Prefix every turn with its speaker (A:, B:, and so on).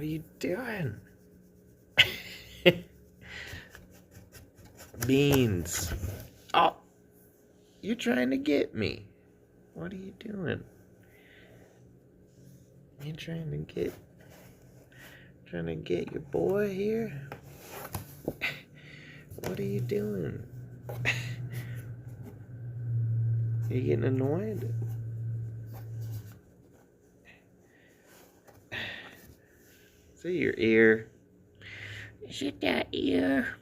A: are you doing? Beans. Oh, you're trying to get me. What are you doing? You trying to get your boy here? What are you doing? You getting annoyed? See your ear. Is it that ear?